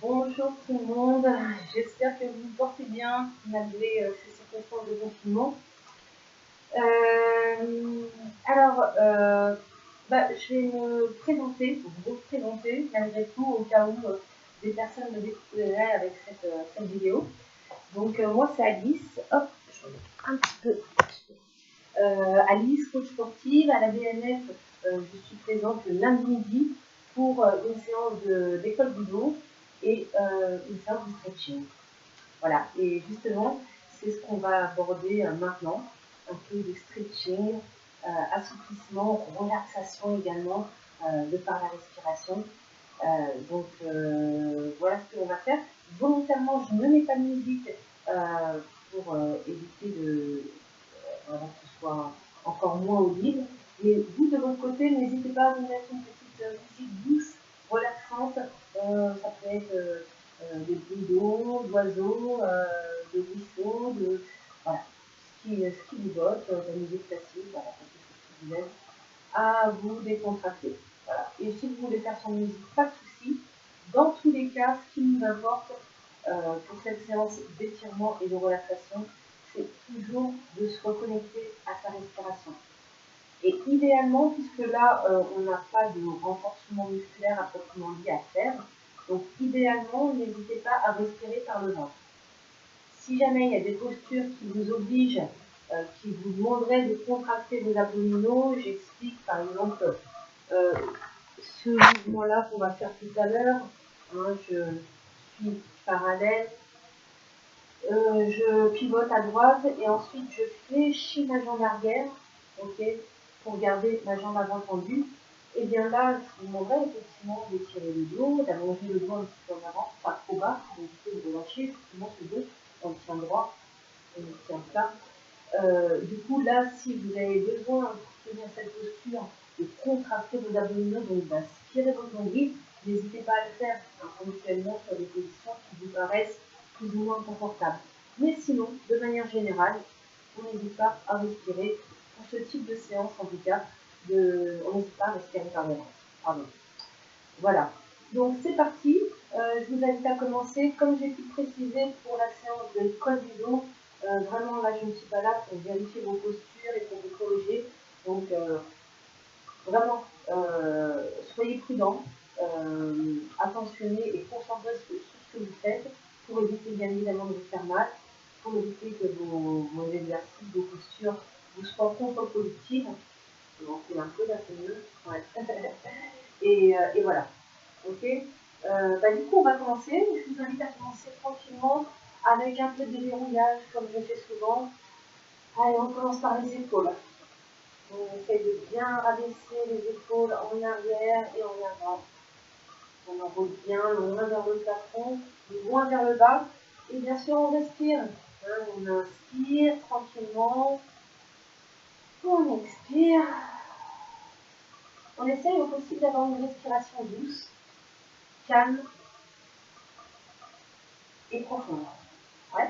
Bonjour tout le monde, j'espère que vous vous portez bien malgré ces circonstances de confinement. Je vais me présenter, vous représenter malgré tout au cas où des personnes me découvriraient avec cette vidéo. Donc moi c'est Alice, hop, je remonte un petit peu. Alice, coach sportive à la BNF, je suis présente le lundi midi pour une séance d'école judo et une séance de stretching. Voilà, et justement, c'est ce qu'on va aborder maintenant, un peu de stretching, assouplissement, relaxation également, de par la respiration. Voilà ce que l'on va faire. Volontairement, je ne mets pas de musique pour éviter que ce soit encore moins audible. Mais vous, de votre côté, n'hésitez pas à vous mettre une petite musique douce, relaxante. Ça peut être des bruits d'eau, d'oiseaux, de ruisseaux, voilà, ce qui vous botte, de la musique classique, voilà, quelque chose qui vous aide à vous décontracter. Voilà. Et si vous voulez faire sans musique, pas de souci. Dans tous les cas, ce qui nous importe pour cette séance d'étirement et de relaxation, c'est toujours de se reconnecter à sa respiration. Et idéalement, puisque là, on n'a pas de renforcement musculaire à proprement dit à faire, donc idéalement, n'hésitez pas à respirer par le ventre. Si jamais il y a des postures qui vous obligent, qui vous demanderaient de contracter vos abdominaux, j'explique par exemple ce mouvement-là qu'on va faire tout à l'heure. Hein, je suis parallèle, je pivote à droite et ensuite je fléchis ma jambe arrière, ok, pour garder ma jambe avant tendue. Et bien là, je vous demanderai effectivement d'étirer le dos, d'allonger le dos un petit peu en avant, pas trop bas, un petit peu de relâcher, effectivement ce dos, on le tient droit, on le tient plat. Du coup, là, si vous avez besoin pour tenir cette posture de contracter vos abdominaux, donc d'aspirer votre nombril, n'hésitez pas à le faire ponctuellement sur des positions qui vous paraissent plus ou moins confortables. Mais sinon, de manière générale, on n'hésite pas à respirer pour ce type de séance, en tout cas, on n'hésite pas à respirer par le ventre. Pardon. Voilà. Donc c'est parti. Je vous invite à commencer. Comme j'ai pu préciser pour la séance de col du dos, vraiment là je ne suis pas là pour vérifier vos postures et pour vous corriger. Donc vraiment, soyez prudents, attentionnez et concentrez sur ce que vous faites pour éviter bien évidemment de vous faire mal, pour éviter que vos exercices, vos postures vous soient contre-productives. Je vais monter un peu là, c'est mieux. Ouais. et voilà. Ok. Du coup, on va commencer. Je vous invite à commencer tranquillement avec un peu de déverrouillage, comme je fais souvent. Allez, on commence par les épaules. On essaie de bien rabaisser les épaules en arrière et en avant. On enroule bien loin vers le plafond, loin vers le bas. Et bien sûr, on respire. On inspire tranquillement. On expire. On essaye au possible d'avoir une respiration douce, calme et profonde. Ouais.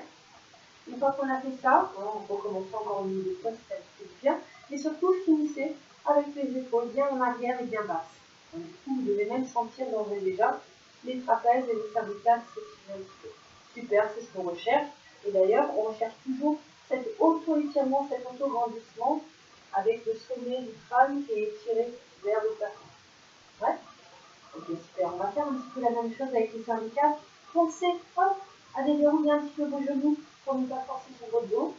Une fois qu'on a fait ça, on peut commencer encore une ou deux fois si ça vous fait bien. Mais surtout, finissez avec les épaules bien en arrière et bien basses. Donc, du coup, vous devez même sentir d'ores et déjà les trapèzes et les cervicales s'étirer un petit peu. Super, c'est ce qu'on recherche. Et d'ailleurs, on recherche toujours cet auto-étirement, cet auto-grandissement avec le sommet du crâne qui est étiré vers le plafond. Ouais. Ok, super. On va faire un petit peu la même chose avec les cervicales. Pensez, hop, à déverrouiller un petit peu vos genoux pour ne pas forcer sur votre dos.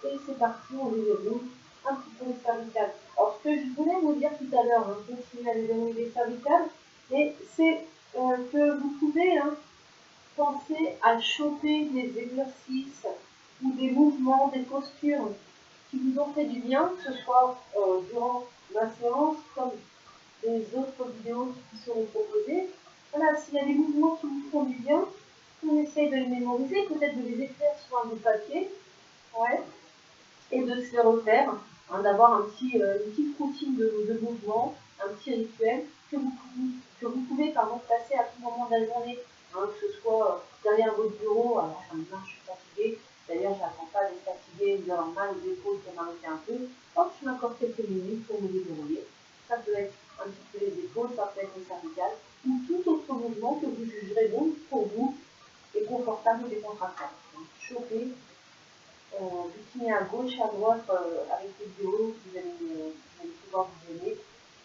Et c'est parti, on déverrouille un petit peu les cervicales. Alors, ce que je voulais vous dire tout à l'heure, continuez à déverrouiller les cervicales, mais c'est que vous pouvez penser à choper des exercices ou des mouvements, des postures qui vous ont fait du bien, que ce soit durant la séance comme des autres vidéos qui seront proposées. Voilà, s'il y a des mouvements qui vous font du bien, on essaye de les mémoriser, peut-être de les écrire sur un bout de papier, ouais, et de se les refaire, d'avoir une petite routine de mouvement, un petit rituel que vous pouvez placer à tout moment de la journée, que ce soit derrière votre bureau. Alors maintenant je suis fatiguée, d'ailleurs je n'attends pas d'être fatiguée ou d'avoir mal aux épaules pour m'arrêter un peu. Hop, je m'accorde quelques minutes pour me déverrouiller. Ça peut être un petit peu les épaules, ça peut être les cervicales, ou tout autre mouvement que vous jugerez bon pour vous et confortable et décontractable. Donc, chauffer, butiner à gauche, à droite avec les vidéos, vous allez pouvoir vous aider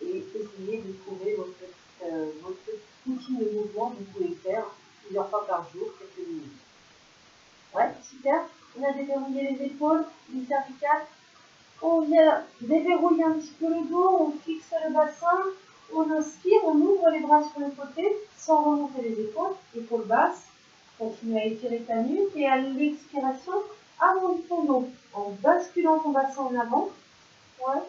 et essayer de trouver votre routine de mouvement que vous pouvez faire plusieurs fois par jour, quelques minutes. Ouais, super. On a déverrouillé les épaules, les cervicales. On vient déverrouiller un petit peu le dos, on fixe le bassin, on inspire, on ouvre les bras sur le côté sans remonter les épaules, épaules basses. Continue à étirer ta nuque et à l'expiration, allonge ton dos en basculant ton bassin en avant. Ouais.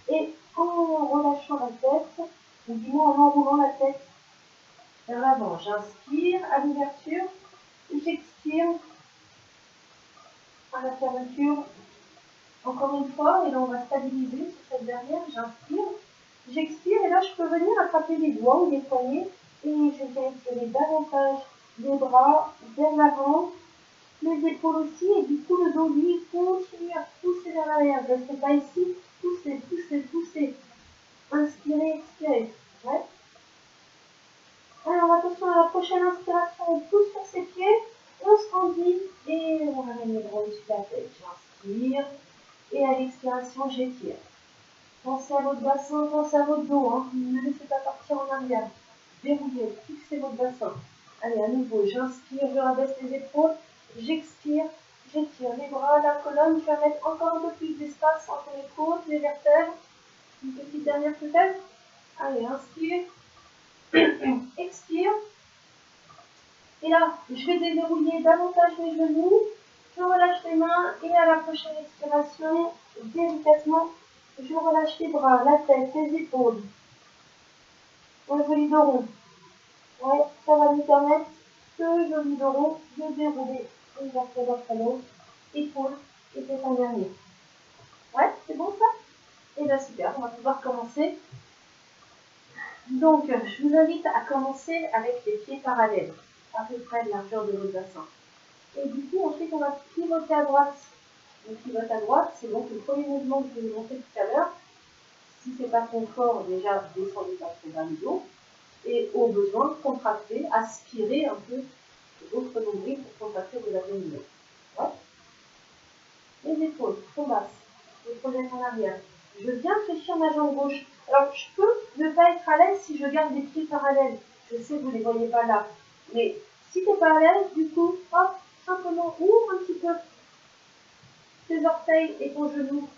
Et en relâchant la tête, ou du moins en enroulant la tête vers l'avant. J'inspire à l'ouverture, j'expire à la fermeture. Encore une fois, et là on va stabiliser sur cette dernière. J'inspire, j'expire et là je peux venir attraper les doigts ou les poignets et je vais étirer davantage les bras vers l'avant, les épaules aussi, et du coup le dos lui continue à pousser vers l'arrière. Je ne reste pas ici, poussez, poussez, poussez. Inspirez, expirez. Ouais. Alors attention à la prochaine inspiration, on pousse sur ses pieds, on se grandit et on ramène les bras au-dessus de la tête. J'inspire et à l'expiration j'étire. Pensez à votre bassin, pensez à votre dos, hein. Ne laissez pas partir en arrière. Verrouillez, fixez votre bassin. Allez, à nouveau, j'inspire, je rabaisse les épaules, j'expire, j'étire les bras, la colonne, je vais mettre encore un peu plus d'espace entre les côtes, les vertèbres. Une petite dernière peut-être. Allez, inspire, expire. Et là, je vais déverrouiller davantage mes genoux, je relâche les mains et à la prochaine expiration, délicatement, je relâche les bras, la tête, les épaules. Un joli dos rond. Ouais, ça va nous permettre ce joli dos rond de dérouler une vertèbre après l'autre, épaule et tête en dernier. Ouais, c'est bon ça? Et bien super, on va pouvoir commencer. Donc, je vous invite à commencer avec les pieds parallèles, à peu près de largeur de votre bassin. Et du coup, ensuite, on va pivoter à droite. On pivote à droite, c'est donc le premier mouvement que je vous ai montré tout à l'heure. Si ce n'est pas confort, déjà, descendez pas trop bas le dos. Et au besoin, contractez, aspirez un peu votre nombril pour contracter vos abdominaux. Ouais. Les épaules sont basses. Je projette en arrière. Je viens fléchir ma jambe gauche. Alors, je peux ne pas être à l'aise si je garde les pieds parallèles. Je sais que vous ne les voyez pas là. Mais si tu n'es pas à l'aise, du coup, hop, simplement ouvre un petit peu tes orteils et ton genou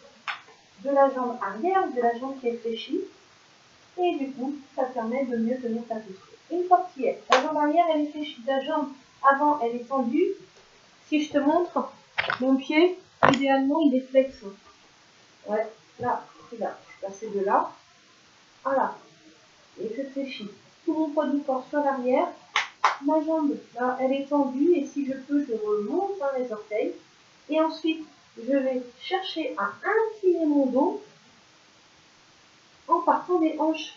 de la jambe arrière, de la jambe qui est fléchie. Et du coup, ça permet de mieux tenir ta posture. Une fois que tu y es, la jambe arrière, elle est fléchie, la jambe avant, elle est tendue. Si je te montre, mon pied, idéalement, il est flex. Ouais, là, regarde, je suis passée de là à là. Et je fléchis. Tout mon poids du corps sur l'arrière. Ma jambe, là, elle est tendue. Et si je peux, je remonte vers les orteils. Et ensuite, je vais chercher à incliner mon dos en partant des hanches.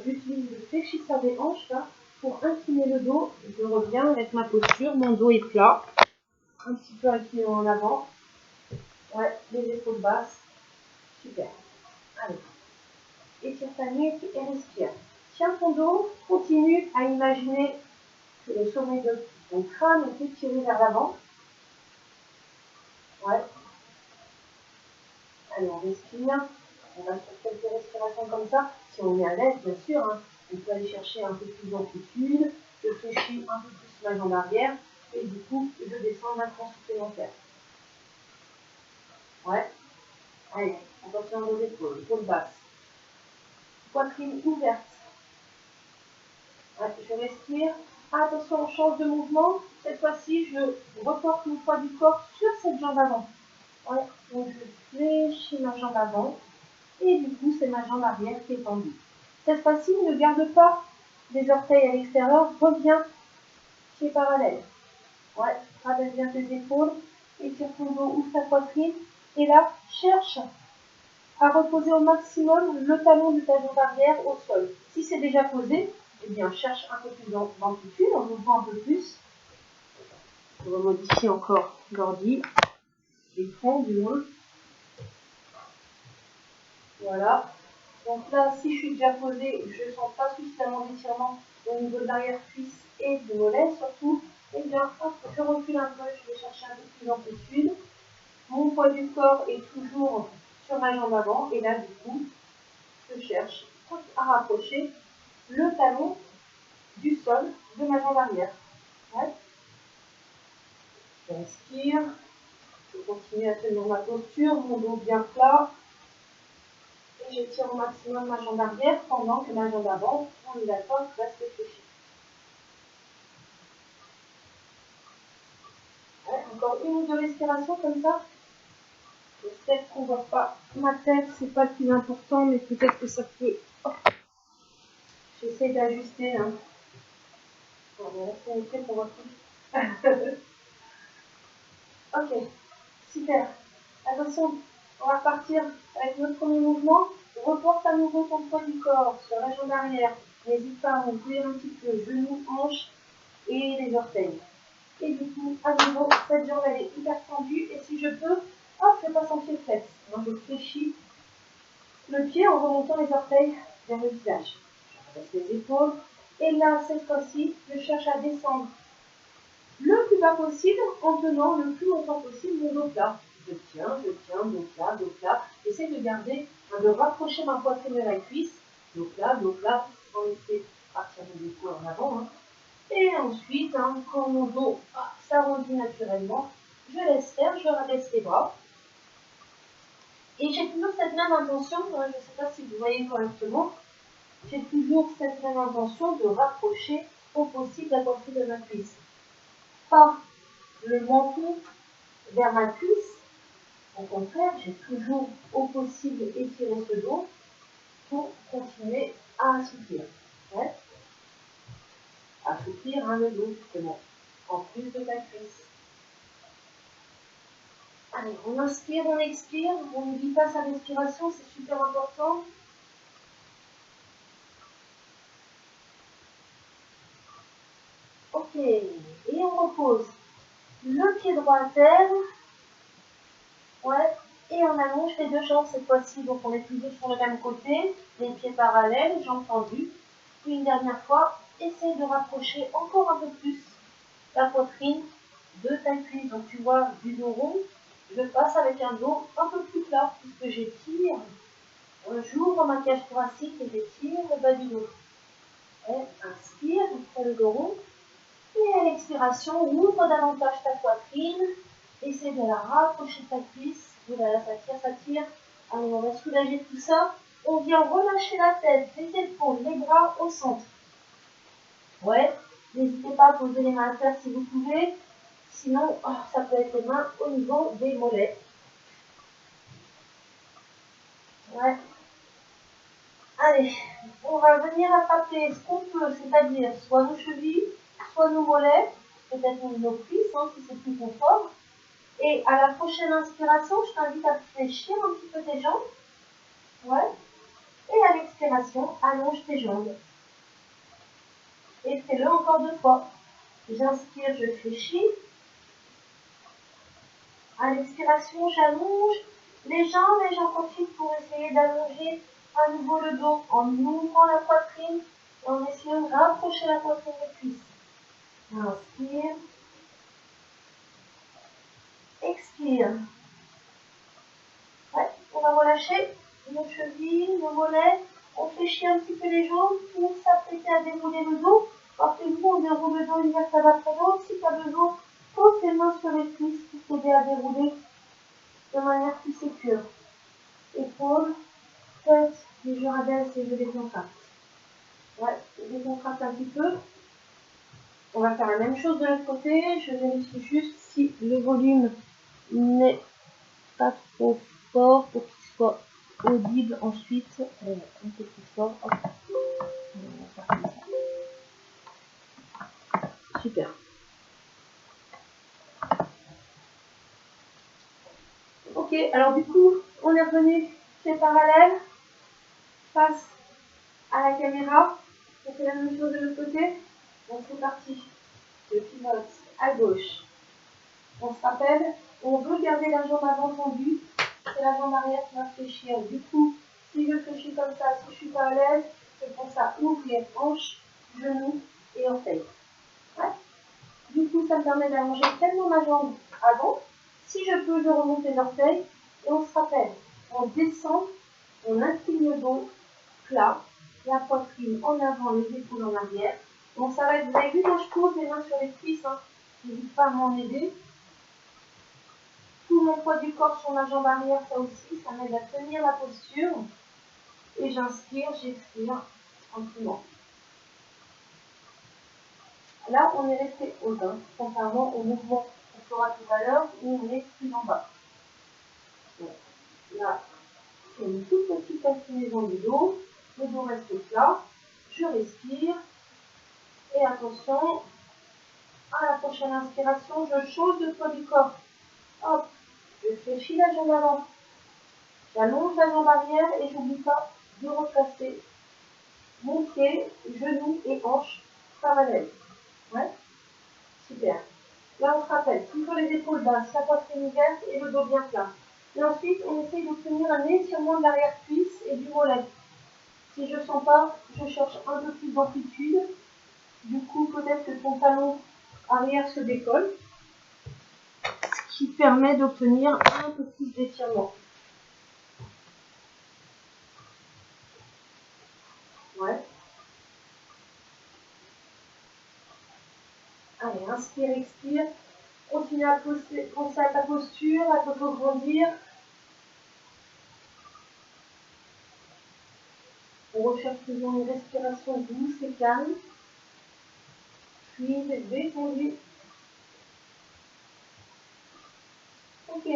J'utilise le fléchisseur des hanches là pour incliner le dos. Je reviens avec ma posture, mon dos est plat, un petit peu incliné en avant. Ouais, les épaules basses. Super. Allez. Étire ta nuque et respire. Tiens ton dos, continue à imaginer que le sommet de ton crâne est étiré vers l'avant. Ouais. Allez, on respire. On va sur quelques respirations comme ça. Si on est à l'aise, bien sûr, hein, on peut aller chercher un peu plus d'amplitude. Je fléchis un peu plus ma jambe arrière. Et du coup, je descends d'un cran supplémentaire. Ouais. Allez, on va faire nos épaules. Épaules basses. Poitrine ouverte. Ouais, je respire. Attention, on change de mouvement. Cette fois-ci, je reporte mon poids du corps sur cette jambe avant. Ouais, donc je fléchis ma jambe avant. Et du coup, c'est ma jambe arrière qui est tendue. Cette fois-ci, ne garde pas les orteils à l'extérieur. Reviens pieds parallèles. Ouais, rabaisse bien tes épaules. Étire ton dos, ouvre ta poitrine. Et là, cherche à reposer au maximum le talon de ta jambe arrière au sol. Si c'est déjà posé, eh bien, cherche un peu plus d'amplitude, en ouvrant un peu plus. On va modifier encore l'ordi, les troncs du moins. Voilà. Donc là, si je suis déjà posée, je ne sens pas suffisamment d'étirement au niveau de l'arrière-cuisse et du mollet surtout, et bien hop, je recule un peu, je vais chercher un peu plus d'amplitude. Mon poids du corps est toujours sur ma jambe avant, et là du coup, je cherche à rapprocher le talon du sol de ma jambe arrière. Ouais. J'inspire, je continue à tenir ma posture, mon dos bien plat, et j'étire au maximum ma jambe arrière pendant que ma jambe avant, on est d'accord, reste fléchie. Ouais, encore une ou deux respirations comme ça. J'espère qu'on ne voit pas ma tête, c'est pas le plus important, mais peut-être que ça peut. Oh. J'essaie d'ajuster. Hein. Bon, c'est fait pour voir tout. Ok, super. Attention, on va partir avec notre premier mouvement. Reporte à nouveau ton poids du corps sur la jambe arrière. N'hésite pas à ouvrir un petit peu genoux, hanches et les orteils. Et du coup, à nouveau, cette jambe elle est hyper tendue. Et si je peux, hop, je passe en pied flex. Donc je fléchis le pied en remontant les orteils vers le visage. Je rabaisse les épaules. Et là, cette fois-ci, je cherche à descendre le plus bas possible en tenant le plus longtemps possible mon dos plat. Je tiens, dos plat. J'essaie de garder, de rapprocher ma poitrine de la cuisse. Dos plat, sans laisser partir mes épaules en avant. Hein. Et ensuite, hein, quand mon dos s'arrondit naturellement, je laisse faire, je rabaisse les bras. Et j'ai toujours cette même intention, je ne sais pas si vous voyez correctement, j'ai toujours cette même intention de rapprocher au possible la poitrine de ma cuisse. Pas le menton vers ma cuisse, au contraire, j'ai toujours au possible étiré ce dos pour continuer à assouplir. Ouais. Assouplir le dos, justement, en plus de la cuisse. Allez, on inspire, on expire, on n'oublie pas sa respiration, c'est super important. Ok, et on repose le pied droit à terre. Ouais, et on allonge les deux jambes cette fois-ci, donc on est toujours sur le même côté, les pieds parallèles, jambes tendues. Puis une dernière fois, essaye de rapprocher encore un peu plus la poitrine de ta cuisse. Donc tu vois, du dos rond, je passe avec un dos un peu plus plat, puisque j'étire, j'ouvre ma cage thoracique et j'étire le bas du dos. Et inspire, tu fais le dos rond. Et à l'expiration, ouvre davantage ta poitrine. Essaie de la rapprocher de ta cuisse. Voilà, ça tire. Allez, on va soulager tout ça. On vient relâcher la tête, les épaules, les bras au centre. Ouais, n'hésitez pas à poser les mains à terre si vous pouvez. Sinon, ça peut être les mains au niveau des mollets. Ouais. Allez, on va venir attraper ce qu'on peut, c'est-à-dire soit nos chevilles, soit nos mollets, peut-être nos cuisses, hein, si c'est plus confort. Et à la prochaine inspiration, je t'invite à fléchir un petit peu tes jambes. Ouais. Et à l'expiration, allonge tes jambes. Et fais-le encore 2 fois. J'inspire, je fléchis. À l'expiration, j'allonge les jambes et j'en profite pour essayer d'allonger à nouveau le dos en ouvrant la poitrine et en essayant de rapprocher la poitrine des cuisses. Inspire. Expire. Ouais, on va relâcher nos chevilles, nos mollets. On fléchit un petit peu les jambes pour s'apprêter à dérouler le dos. Rappelez-vous, on déroule le dos une vertèbre après l'autre. Si tu as besoin, pose tes mains sur les cuisses pour t'aider à dérouler de manière plus sécure. Épaules, tête, et je rabaisse et je décontracte. Ouais, je décontracte un petit peu. On va faire la même chose de l'autre côté. Je vérifie juste si le volume n'est pas trop fort pour qu'il soit audible ensuite. Un peu plus fort. Hop. On va faire comme ça. Super. Ok, alors du coup, on est revenu pied parallèle, face à la caméra. On fait la même chose de l'autre côté. Donc c'est parti. Je pivote à gauche. On se rappelle, on veut garder la jambe avant tendue. C'est la jambe arrière qui va fléchir. Du coup, Si je fléchis comme ça, si je ne suis pas à l'aise, je pense à ouvrir hanche, genoux et orteils. Ouais. Du coup, ça me permet d'allonger tellement ma jambe avant. Si je peux, je remonte les orteils et on se rappelle. On descend, on incline le dos plat, la poitrine en avant, les épaules en arrière. On s'arrête. Vous avez vu quand je pose les mains sur les cuisses, hein, n'hésite pas à m'en aider. Tout mon poids du corps sur ma jambe arrière, ça aussi, ça m'aide à tenir la posture. Et j'inspire, j'expire tranquillement. Là, on est resté haut, hein, contrairement au mouvement qu'on fera tout à l'heure où on est plus en bas. Donc, là, c'est une toute petite inclinaison du dos. Le dos reste plat. Je respire. Et attention, à la prochaine inspiration, je change de poids du corps. Hop, je fléchis la jambe avant. J'allonge la jambe arrière et j'oublie pas de replacer mon pied, genou et hanche parallèles. Ouais, super. Là, on se rappelle, toujours les épaules basses, la poitrine ouverte et le dos bien plat. Et ensuite, on essaye d'obtenir un étirement de l'arrière-cuisse et du mollet. Si je ne sens pas, je cherche un peu plus d'amplitude. Du coup, peut-être que ton talon arrière se décolle, ce qui permet d'obtenir un peu plus d'étirement. Ouais. Allez, inspire, expire. Continue à penser à ta posture, à t'auto-grandir. On recherche toujours une respiration douce et calme. Fluide, détendue. Ok,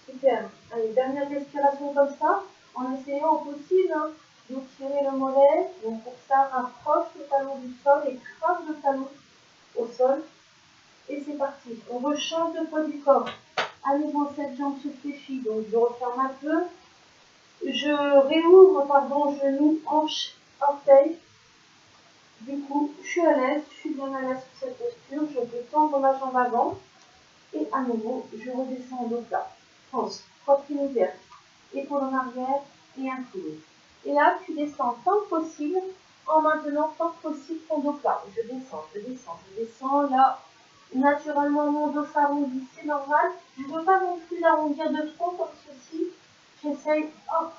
super. Allez, dernière respiration comme ça, en essayant au possible hein, d'étirer le mollet. Donc pour ça, rapproche le talon du sol et crase le talon au sol. Et c'est parti. On rechange le poids du corps. À nouveau, cette jambe se fléchit. Donc je referme un peu. Je réouvre, genoux, hanches, orteils. Du coup, je suis à l'aise, je suis bien à l'aise sur cette posture. Je peux tendre ma jambe avant. Et à nouveau, je redescends au dos plat. France, poitrine ouverte, épaule en arrière et incliné. Et là, tu descends tant que possible en maintenant tant que possible ton dos plat. Je descends, je descends, je descends. Là, naturellement, mon dos s'arrondit, c'est normal. Je ne veux pas non plus l'arrondir de trop comme ceci. J'essaye, hop,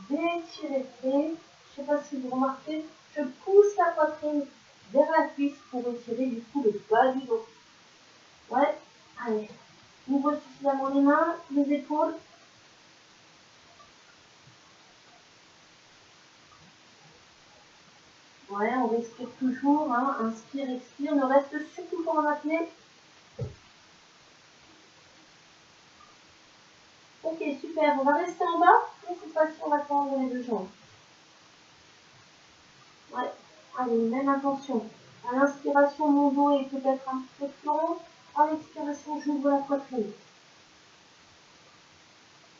d'étirer. Je ne sais pas si vous remarquez, je pousse la poitrine vers la cuisse pour étirer du coup le bas du dos. Ouais, allez. Ouvre suffisamment les mains, les épaules. Ouais, on respire toujours. Hein. Inspire, expire. Ne reste surtout pas en apnée. Ok, super. On va rester en bas. Et cette fois-ci, on va tendre les deux jambes. Ouais. Allez, même attention. À l'inspiration, mon dos est peut-être un petit peu plus long. À l'expiration, j'ouvre la poitrine.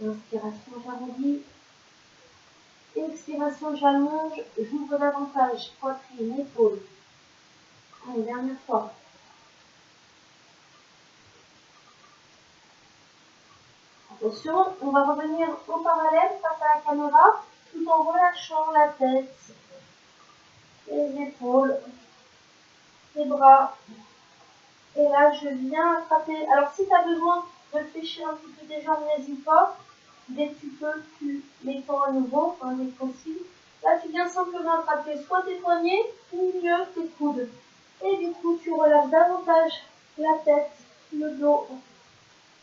Inspiration, j'arrondis. Expiration, j'allonge. J'ouvre davantage. Poitrine, épaule. Allez, dernière fois. Attention, on va revenir en parallèle face à la caméra tout en relâchant la tête, les épaules, les bras. Et là, je viens attraper. Alors, si tu as besoin de fléchir un petit peu tes jambes, n'hésite pas. Dès que tu peux, tu les tends à nouveau, quand il est possible. Là, tu viens simplement attraper soit tes poignets ou mieux tes coudes. Et du coup, tu relâches davantage la tête, le dos.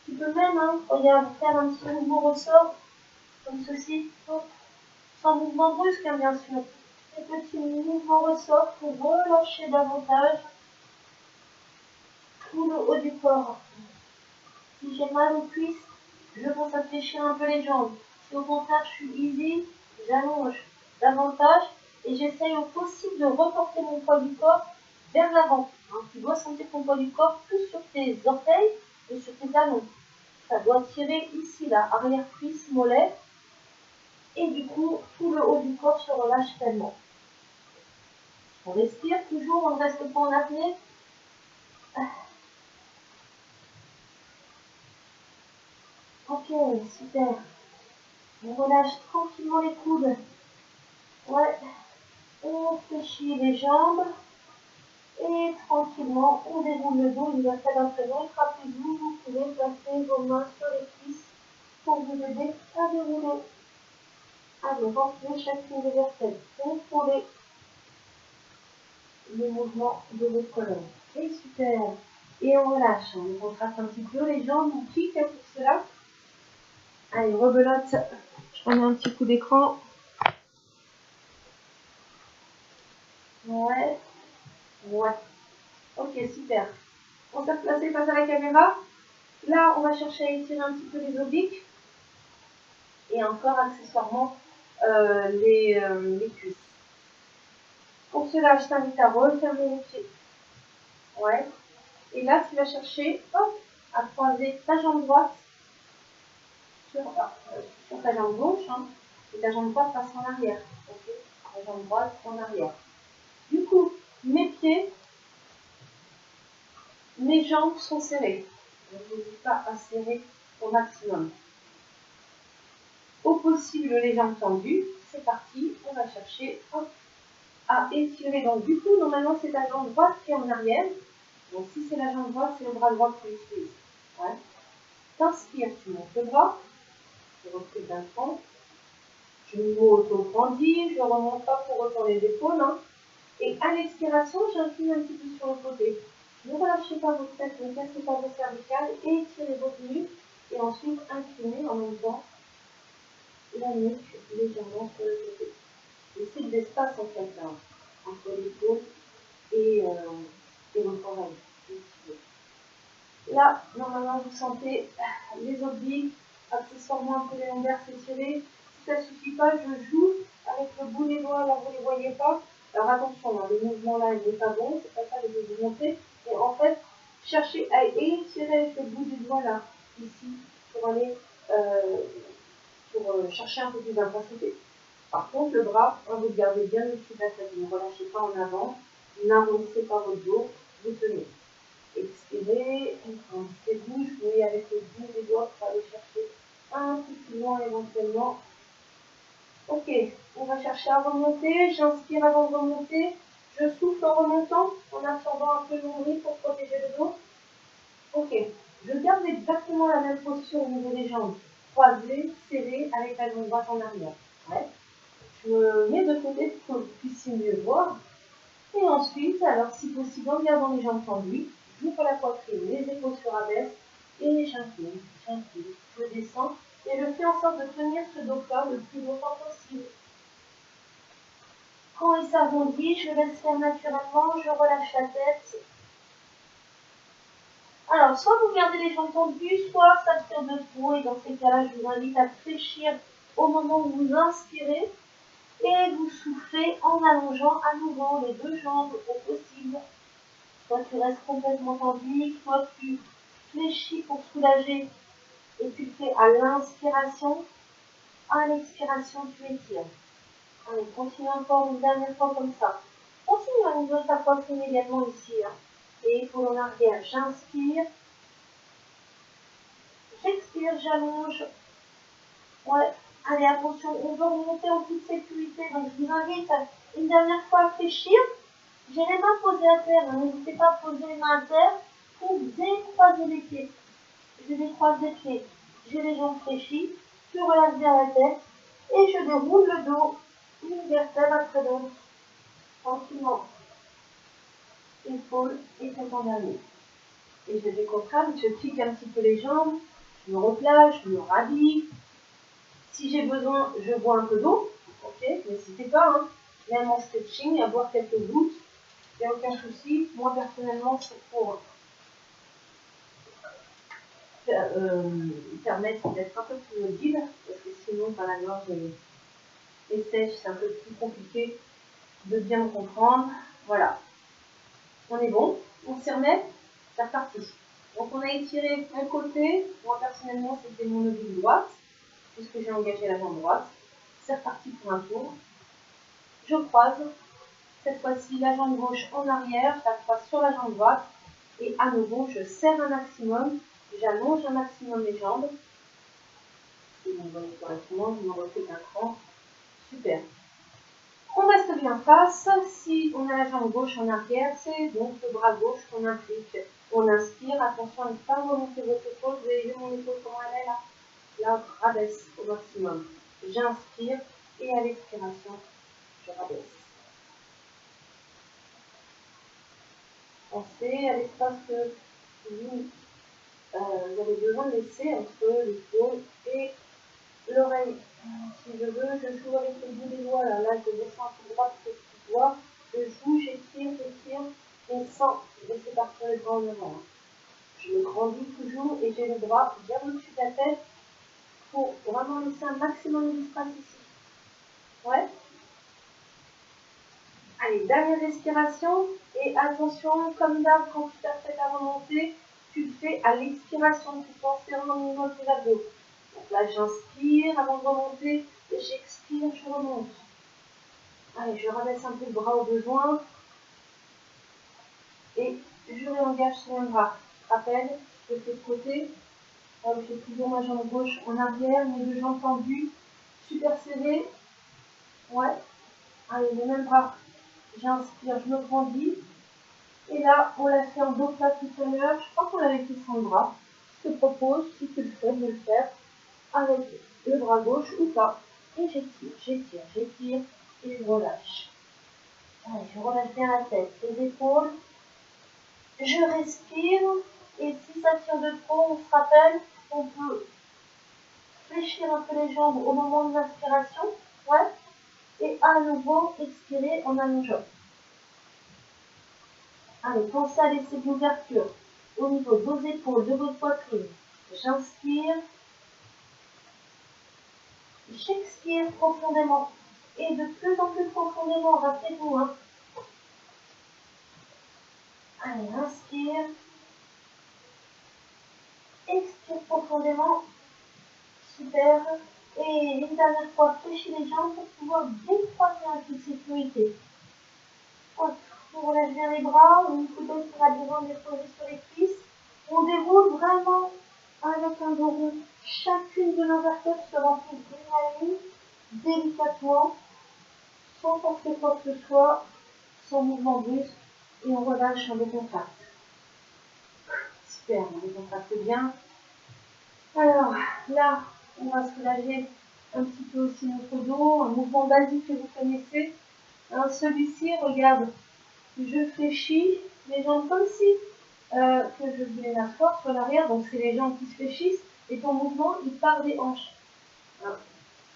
Tu peux même, regarde, faire un petit mouvement ressort, comme ceci. Sans mouvement brusque, hein, bien sûr. Des petits mouvements ressort pour relâcher davantage tout le haut du corps. Si j'ai mal aux cuisses, je pense à fléchir un peu les jambes. Si au contraire je suis easy, j'allonge davantage et j'essaye au possible de reporter mon poids du corps vers l'avant. Hein, tu dois sentir ton poids du corps plus sur tes orteils et sur tes talons. Ça doit tirer ici, là, arrière-cuisse, mollet. Et du coup, tout le haut du corps se relâche tellement. On respire toujours, on ne reste pas en apnée. Ok, super. On relâche tranquillement les coudes. Ouais. On fléchit les jambes. Et tranquillement, on déroule le dos. Il va falloir présent. Rappelez-vous, vous pouvez placer vos mains sur les cuisses pour vous aider à dérouler. Allez, rentrez chacune des vertèbres. Contrôlez le mouvement de vos colonnes. Et super. Et on relâche. On retrace un petit peu les jambes. On kick pour cela. Allez, rebelote. Je remets un petit coup d'écran. Ouais. Ouais. Ok, super. On s'est replacé face à la caméra. Là, on va chercher à étirer un petit peu les obliques. Et encore accessoirement les cuisses. Pour cela, je t'invite à refermer les pieds. Ouais. Et là, tu vas chercher, hop, à croiser ta jambe droite sur ta jambe gauche, hein, et ta jambe droite passe en arrière. Okay, ta jambe droite en arrière. Du coup, mes pieds, mes jambes sont serrées. Je n'hésite pas à serrer au maximum. Au possible, les jambes tendues. C'est parti, on va chercher, hop, à étirer. Donc, du coup, normalement, c'est ta jambe droite qui est en arrière. Donc, si c'est la jambe droite, c'est le bras droit que tu utilises. Ouais. T'inspires, tu montes le bras. Je recule d'un cran. Je m'auto-grandis, je ne remonte pas pour retourner les épaules. Hein. Et à l'expiration, j'incline un petit peu sur le côté. Ne relâchez pas votre tête, ne cassez pas vos cervicales, étirez votre nuque. Et ensuite, inclinez en même temps la nuque légèrement sur le côté. Laissez de l'espace en fait là, entre l'épaule et votre oreille. Là, normalement, vous sentez les obliques, accessoirement un peu les lombaires s'étirer. Si ça ne suffit pas, je joue avec le bout des doigts, là vous ne les voyez pas. Alors attention, hein, le mouvement là, il n'est pas bon, c'est pas ça que je vais vous montrer. Et en fait, cherchez à étirer avec le bout des doigts là, ici, pour aller chercher un peu plus d'intensité. Par contre, le bras, vous le gardez bien au-dessus de la tête, ne relâchez pas en avant, n'arrondissez pas votre dos, vous tenez. Expirez, grandissez bouche, jouez avec le bout des doigts pour aller chercher un peu plus loin éventuellement. Ok, on va chercher à remonter, j'inspire avant de remonter, je souffle en remontant, en absorbant un peu le nombril pour protéger le dos. Ok, je garde exactement la même posture au niveau des jambes, croisées, serrées, avec la jambe droite en arrière. Ouais. Je me mets de côté pour que vous puissiez mieux voir. Et ensuite, alors si possible, en gardant les jambes tendues, j'ouvre la poitrine, les épaules se rabaissent et j'incline, je descends et je fais en sorte de tenir ce dos-là le plus longtemps possible. Quand il s'arrondit, je laisse faire naturellement, je relâche la tête. Alors, soit vous gardez les jambes tendues, soit ça tire de trop et dans ces cas-là, je vous invite à fléchir au moment où vous inspirez et vous soufflez en allongeant à nouveau les deux jambes au possible. Soit tu restes complètement tendu, soit tu fléchis pour soulager et tu fais à l'inspiration, à l'expiration tu étires. Allez, continue encore une dernière fois comme ça. Continue à ouvrir ta poitrine également ici. Hein. Et épaule en arrière, j'inspire. J'expire, j'allonge. Ouais, allez, attention, on veut remonter en toute sécurité. Donc je vous invite une dernière fois à fléchir. J'ai les mains posées à terre, n'hésitez pas à poser les mains à terre pour décroiser les pieds. Je décroise les pieds, j'ai les jambes fléchies, je relâche bien la tête et je déroule le dos, une vertèbre après l'autre, tranquillement. Épaule et tête en dernier. Et je décontracte, je kick un petit peu les jambes, je me replace, je me rhabille. Si j'ai besoin, je bois un peu d'eau, ok, n'hésitez pas, hein. Même en stretching, à boire quelques gouttes. Il n'y a aucun souci. Moi, personnellement, c'est pour permettre d'être un peu plus audible, parce que sinon, quand la gorge est sèche, c'est un peu plus compliqué de bien me comprendre. Voilà. On est bon. On s'y remet. C'est reparti. Donc, on a étiré un côté. Moi, personnellement, c'était mon oblique droite, puisque j'ai engagé la jambe droite. C'est reparti pour un tour. Je croise. Cette fois-ci, la jambe gauche en arrière, je la croise sur la jambe droite. Et à nouveau, je serre un maximum, j'allonge un maximum les jambes. c'est une bonne correspondance, je m'en refais qu'un cran. Super. On reste bien face. Si on a la jambe gauche en arrière, c'est donc le bras gauche qu'on implique. On inspire. Attention à ne pas remonter votre épaule. Vous avez vu mon épaule comment elle est là? Là, rabaisse au maximum. J'inspire et à l'expiration, je rabaisse. Pensez à l'espace que vous avez besoin de laisser entre l'épaule et l'oreille. Si je veux, je joue avec le bout des doigts. Là, je descends un peu droit sur le petit doigt. Je joue, j'étire, et sans laisser partir les bras en avant. Je me grandis toujours et j'ai le bras bien au-dessus de la tête pour vraiment laisser un maximum d'espace ici. Ouais. Allez, dernière respiration. Et attention, comme d'hab, quand tu t'apprêtes à remonter, tu le fais à l'expiration. Tu penses vraiment au niveau des abdos. Donc là, j'inspire avant de remonter. J'expire, je remonte. Allez, je rabaisse un peu le bras au besoin. Et je réengage sur le bras. Rappel, je fais de côté. Je fais toujours ma jambe gauche en arrière, mes deux jambes tendues. Super serré. Ouais. Allez, le même bras. J'inspire, je me grandis. Et là, on l'a fait en dos plat tout à l'heure. Je crois qu'on l'avait fait sans le bras. Je te propose, si tu le fais, de le faire avec le bras gauche ou pas. Et j'étire, et je relâche. Allez, je relâche bien la tête, les épaules. Je respire. Et si ça tire de trop, on se rappelle, on peut fléchir un peu les jambes au moment de l'inspiration. Ouais. Et à nouveau, expirer en allongeant. Allez, pensez à laisser une ouverture au niveau de vos épaules, de votre poitrine. J'inspire. J'expire profondément. Et de plus en plus profondément, rappelez-vous. Hein. Allez, inspire. Expire profondément. Super. Et une dernière fois, fléchis les jambes pour pouvoir décroiser un peu de sécurité. Hop, on relâche bien les bras, on ne peut pas besoin de les poser sur les cuisses. On déroule vraiment avec un dos rond. Chacune de nos vertèbres se remplit d'une ligne, délicatement, sans forcer quoi que ce soit, sans mouvement brusque, et on relâche un décontracte. Super, on décontracte bien. Alors, là, on va soulager un petit peu aussi notre dos, un mouvement basique que vous connaissez. Alors, celui-ci, regarde, je fléchis les jambes comme si que je voulais m'asseoir sur l'arrière, donc c'est les jambes qui se fléchissent, et ton mouvement, il part des hanches. Alors,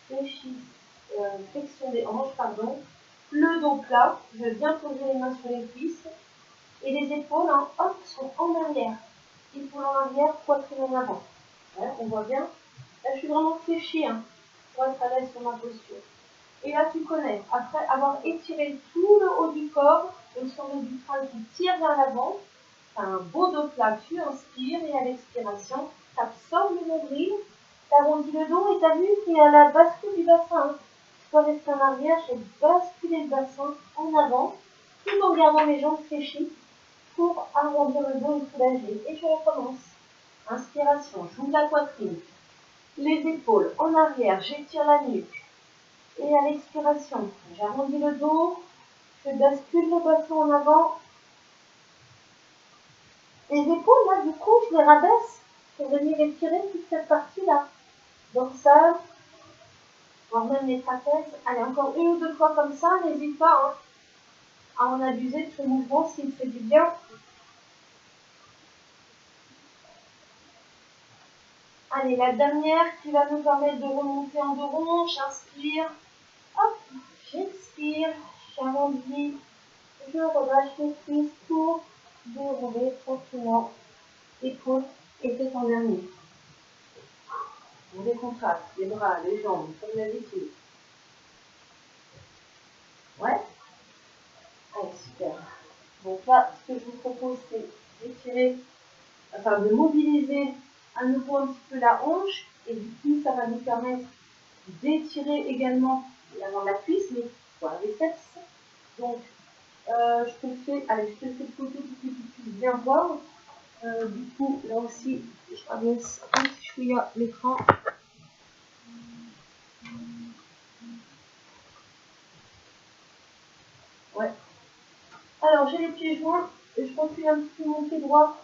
flexion des hanches, pardon. Le dos plat, je viens poser les mains sur les cuisses, et les épaules, hein, hop, sont en arrière. Épaules en arrière, poitrine en avant. Ouais, on voit bien. Là, je suis vraiment fléchie, hein, pour être à l'aise sur ma posture. Et là, tu connais, après avoir étiré tout le haut du corps, le sommet du crâne qui tire vers l'avant, tu as un beau dos plat, tu inspires et à l'expiration, tu absorbes le nombril, tu arrondis le dos et tu as vu qu'il y a la bascule du bassin. Tu peux rester en arrière, je vais basculer le bassin en avant, tout en gardant les jambes fléchies pour arrondir le dos et soulager. Et je recommence. Inspiration, j'ouvre la poitrine, les épaules en arrière, j'étire la nuque. Et à l'expiration, j'arrondis le dos, je bascule le bassin en avant. Les épaules, là, du coup, je les rabaisse pour venir étirer toute cette partie-là. Dorsale, voire même les trapèzes. Allez, encore une ou deux fois comme ça, n'hésite pas à en abuser de ce mouvement s'il fait du bien. Allez, la dernière qui va nous permettre de remonter en dos rond. J'inspire, hop, j'expire, j'arrondis, je relâche les cuisses pour dérouler tranquillement épaules et tête en dernier. On décontracte les bras, les jambes, comme d'habitude. Ouais. Allez, super. Donc là, ce que je vous propose, c'est d'étirer, enfin de mobiliser à nouveau un petit peu la hanche. Et du coup, ça va nous permettre d'étirer également l'avant de la cuisse, mais voilà, les biceps. Donc, je te le fais, allez, je te le fais de côté pour que tu puisses bien voir. Du coup, là aussi, je rabaisse un petit chouïa l'écran. Alors, j'ai les pieds joints et je recule un petit peu mon pied droit.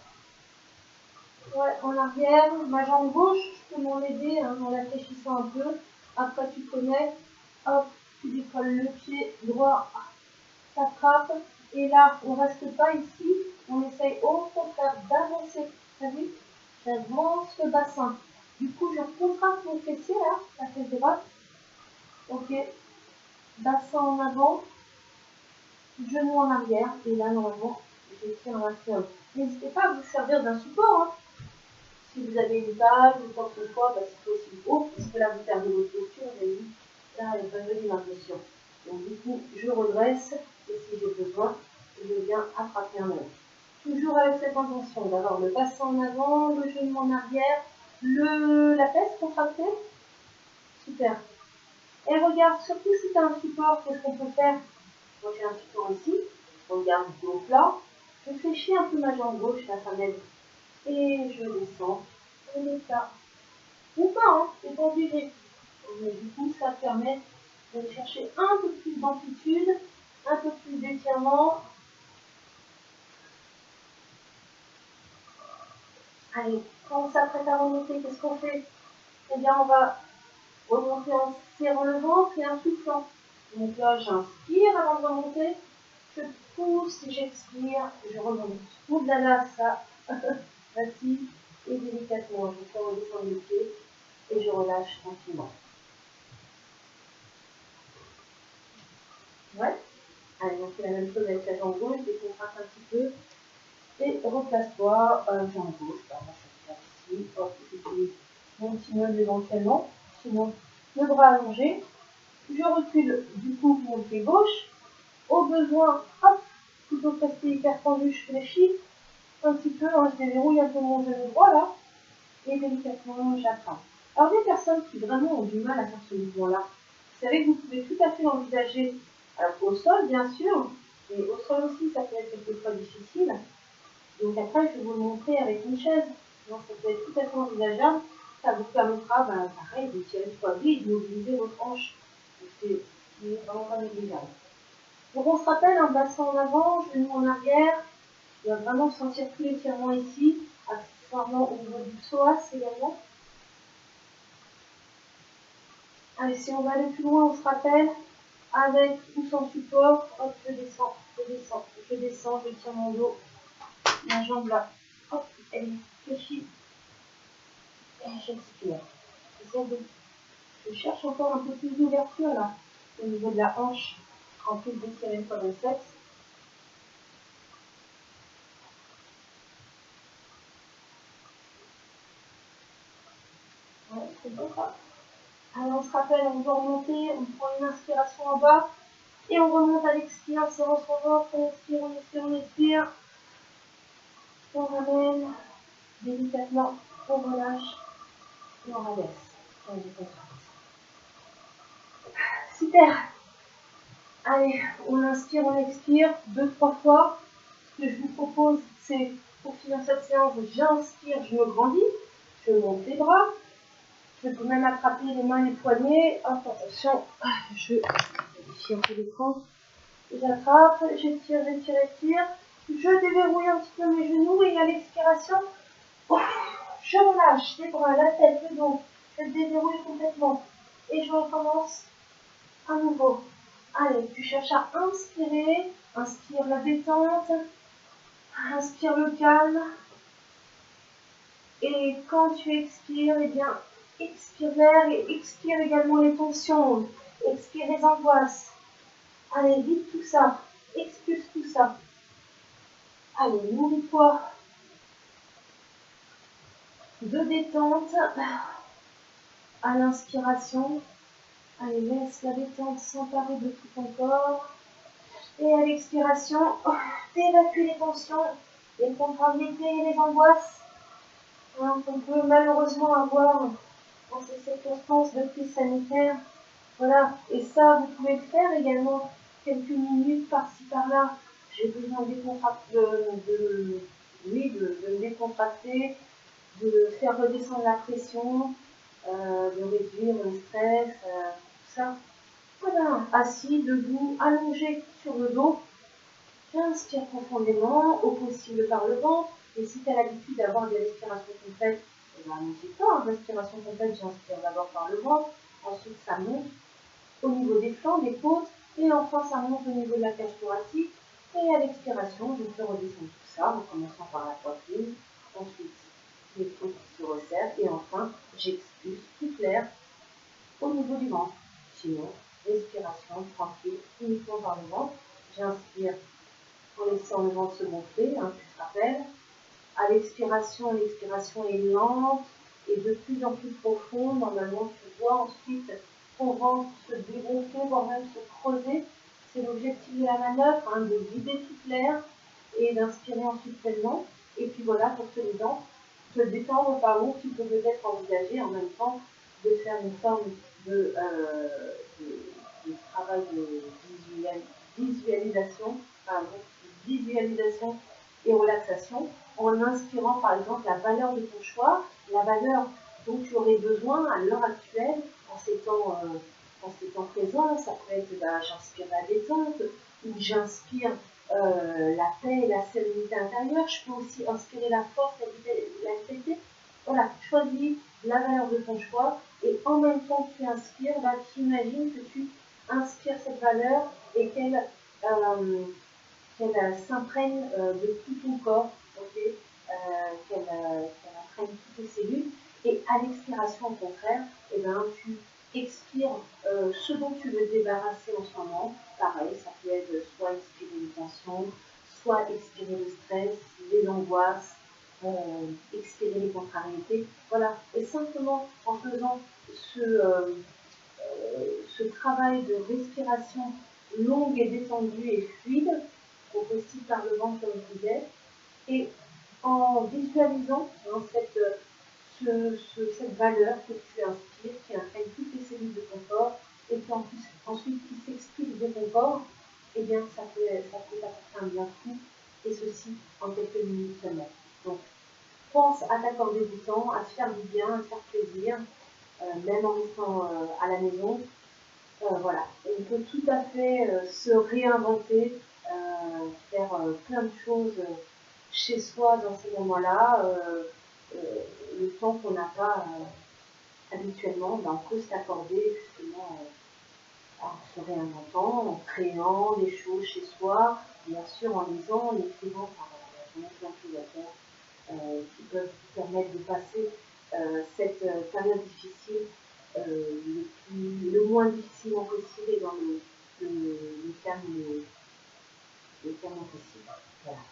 Ouais, en arrière. Ma jambe gauche, je peux m'en aider en réfléchissant un peu. Après, tu connais. Hop, tu décolles le pied droit, t'attrapes. Et là, on ne reste pas ici. On essaye au contraire d'avancer. T'as vu? J'avance le bassin. Du coup, je contracte mon fessier là, la fesse droite. Ok. Bassin en avant. Genou en arrière. Et là, normalement, j'étire un maximum. N'hésitez pas à vous servir d'un support. Hein. Si vous avez une table ou quoi que ce soit, bah, c'est possible haut, parce que là, vous perdez votre posture, vous avez vu, là, elle n'est pas jolie ma posture. Donc, du coup, je redresse, et si j'ai besoin, je viens attraper un autre. Toujours avec cette intention d'avoir le bassin en avant, le genou en arrière, la fesse contractée. Super. Et regarde, surtout si tu as un support, qu'est-ce qu'on peut faire? Moi, j'ai un support ici, regarde le dos plat, je fléchis un peu ma jambe gauche, là, ça m'aide. Et je descends, on est là. Ou pas, hein, c'est pas obligé. Mais du coup, ça permet de chercher un peu plus d'amplitude, un peu plus d'étirement. Allez, quand on s'apprête à remonter, qu'est-ce qu'on fait? Eh bien, on va remonter en serrant le ventre et en soufflant. Donc là, j'inspire avant de remonter. Je pousse, j'expire, je remonte. Oulala, ça, facile et délicatement. Je fais redescendre le pied et je relâche tranquillement. Ouais. Allez, on fait la même chose avec la jambe gauche, décontracte un petit peu. Et replace-toi, jambe gauche, bah, moi je place ici, hop, j'utilise mon petit meuble éventuellement, sinon le bras allongé. Je recule du coup mon pied gauche. Au besoin, hop, plutôt que rester hyper tendu, je fléchis un petit peu, hein, je déverrouille un peu mon genou droit là, et délicatement j'attrape. Alors les personnes qui vraiment ont du mal à faire ce mouvement-là, vous savez que vous pouvez tout à fait l'envisager au sol bien sûr, mais au sol aussi ça peut être quelquefois difficile. Donc après je vais vous le montrer avec une chaise. Donc ça peut être tout à fait envisageable. Ça vous permettra, pareil, de tirer le poignet et de mobiliser votre hanche. C'est vraiment pas négligeable. Donc on se rappelle un bassin en avant, genou en arrière. On va vraiment sentir tout l'étirement ici, accessoirement au niveau du psoas également. Allez, si on va aller plus loin, on se rappelle, avec ou sans support, hop, je descends, je tire mon dos, ma jambe là, hop, elle fléchit, et j'expire. Je cherche encore un peu plus d'ouverture là, au niveau de la hanche, en plus d'étirer le quadriceps. Ouais, c'est bon ça. Alors on se rappelle, on doit remonter, on prend une inspiration en bas, et on remonte à l'expire, serrant son ventre, on expire, on expire, on expire. On ramène délicatement, on relâche, et on rabaisse. On décontracte. Super. Allez, on inspire, on expire, 2-3 fois. Ce que je vous propose, c'est, pour finir cette séance, j'inspire, je me grandis, je monte les bras. Je peux même attraper les mains, les poignets. Hop, attention, je vérifie un peu l'écran. J'attrape, j'étire, je déverrouille un petit peu mes genoux et à l'expiration, je relâche les bras, la tête, le dos, je déverrouille complètement et je recommence à nouveau. Allez, tu cherches à inspirer, inspire la détente, inspire le calme et quand tu expires, eh bien, expire l'air et expire également les tensions, expire les angoisses. Allez, vite tout ça, expulse tout ça. Allez, nourris-toi de détente à l'inspiration. Allez, laisse la détente s'emparer de tout ton corps. Et à l'expiration, t'évacues les tensions, les contrariétés et les angoisses qu'on peut malheureusement avoir dans ces circonstances de crise sanitaire. Voilà, et ça, vous pouvez le faire également quelques minutes par-ci par-là. J'ai besoin de me décontracter, de faire redescendre la pression, de réduire le stress, tout ça. Voilà, assis, debout, allongé sur le dos. inspire profondément, au possible par le ventre. Et si tu as l'habitude d'avoir des respirations complètes, eh ben, n'hésite pas, respiration complète, j'inspire d'abord par le ventre, ensuite ça monte au niveau des flancs, des côtes, et enfin ça monte au niveau de la cage thoracique. Et à l'expiration, je fais redescendre tout ça en commençant par la poitrine, ensuite les côtes qui se resserrent, et enfin j'expulse tout l'air au niveau du ventre. Sinon, respiration tranquille, uniquement par le ventre. J'inspire en laissant le ventre se gonfler, tu te rappelles. À l'expiration est lente et de plus en plus profonde. Normalement, tu vois ensuite ton ventre se dégonfler, voire même se creuser. C'est l'objectif de la manœuvre, de vider toute l'air et d'inspirer ensuite pleinement. Et puis voilà, pour te détendre, tu peux peut-être envisager en même temps de faire une forme de travail de visualisation et relaxation, en inspirant par exemple la valeur de ton choix, la valeur dont tu aurais besoin à l'heure actuelle, en ces temps présents. Ça peut être j'inspire la détente, ou j'inspire la paix et la sérénité intérieure. Je peux aussi inspirer la force, la vitalité. Voilà, choisis la valeur de ton choix et en même temps que tu inspires, tu imagines que tu inspires cette valeur et qu'elle s'imprègne de tout ton corps, okay, qu'elle imprègne toutes tes cellules. Et à l'expiration, au contraire, tu expires ce dont tu veux te débarrasser en ce moment. Pareil, ça peut être soit expirer les tensions, soit expirer le stress, les angoisses, expirer les contrariétés. Voilà, et simplement en faisant ce travail de respiration longue et détendue et fluide, au possible par le ventre comme je disais, et en visualisant cette valeur que tu inspires, qui imprègne toutes les cellules de ton corps, et puis ensuite qui s'expulse de ton corps, eh bien ça peut t'apporter un bien fou, et ceci en quelques minutes seulement. Donc, pense à t'accorder du temps, à te faire du bien, à te faire plaisir, même en restant à la maison. Voilà, on peut tout à fait se réinventer, faire plein de choses chez soi dans ces moments-là, le temps qu'on n'a pas habituellement, on peut s'accorder justement en se réinventant, en créant des choses chez soi, bien sûr en lisant, en écrivant, il y a plein de choses à faire qui peuvent vous permettre de passer cette période difficile le moins difficilement possible et dans le terme possible. Voilà.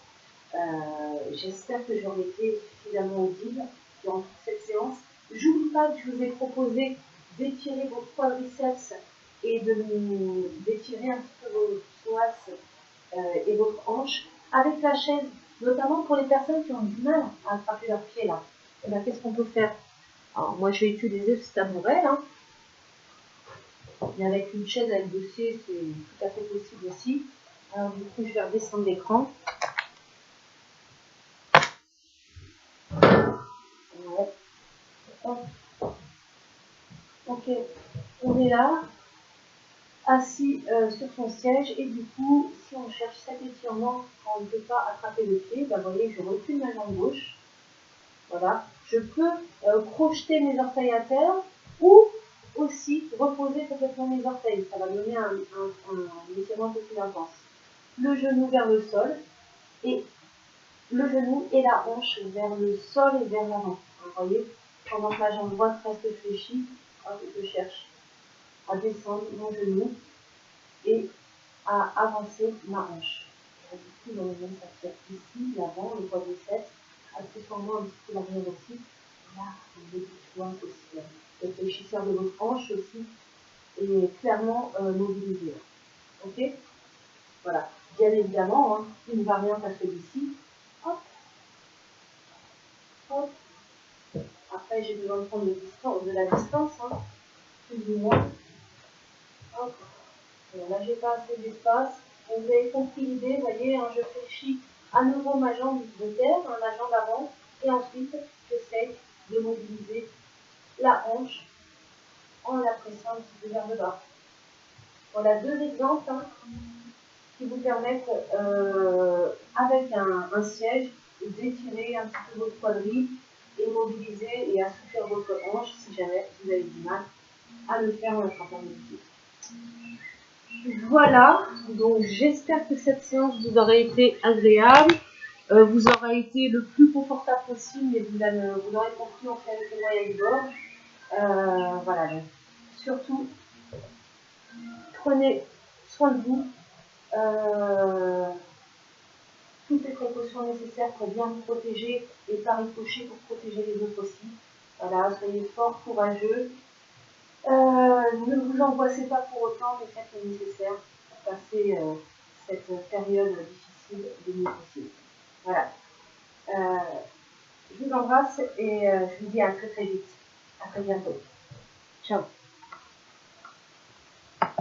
J'espère que j'aurai été suffisamment audible durant toute cette séance. J'oublie pas que je vous ai proposé d'étirer vos quadriceps et d'étirer un petit peu vos psoas et votre hanche avec la chaise, notamment pour les personnes qui ont du mal à attraper leurs pieds là. Et bien, qu'est-ce qu'on peut faire? Alors, moi, je vais utiliser ce tabouret, mais avec une chaise avec dossier, c'est tout à fait possible aussi. Alors, du coup, je vais redescendre l'écran. Ouais. Ok, on est là, assis sur son siège, et du coup, si on cherche cet étirement, quand on ne peut pas attraper le pied, vous voyez, je recule ma jambe gauche. Voilà, je peux crocheter mes orteils à terre, ou aussi reposer complètement mes orteils. Ça va donner un étirement un peu plus intense. Le genou vers le sol, et le genou et la hanche vers le sol et vers l'avant. Vous voyez, pendant que la jambe droite reste fléchie, je cherche à descendre mon genou et à avancer ma hanche. Du coup, dans le même ça ici, l'avant, le quadriceps, accessoirement un petit peu l'arrière aussi. Là, le choix aussi. Le fléchisseur de votre hanche aussi est clairement mobilisé. Ok? Voilà. Bien évidemment, une variante à celui-ci. Hop. Hop. Après, j'ai besoin de prendre de la distance, plus ou moins. Hop. Là, j'ai pas assez d'espace. Vous avez compris l'idée, vous voyez, je fléchis à nouveau ma jambe de terre, ma jambe avant, et ensuite, j'essaie de mobiliser la hanche en la pressant un petit peu vers le bas. Voilà deux exemples. qui vous permettent, avec un siège, d'étirer un petit peu votre quadrille et mobiliser et assouplir votre hanche si jamais vous avez du mal à le faire en attrapant le pied. Voilà, donc j'espère que cette séance vous aura été agréable, vous aura été le plus confortable possible, mais vous l'aurez compris, on fait avec les moyens du bord. Voilà, donc surtout, prenez soin de vous, toutes les précautions nécessaires pour bien vous protéger et par ricochet pour protéger les autres aussi. Voilà, soyez fort, courageux. Ne vous angoissez pas pour autant, mais faites le nécessaire pour passer cette période difficile le mieux possible. Voilà. Je vous embrasse et je vous dis à très très vite. À très bientôt. Ciao.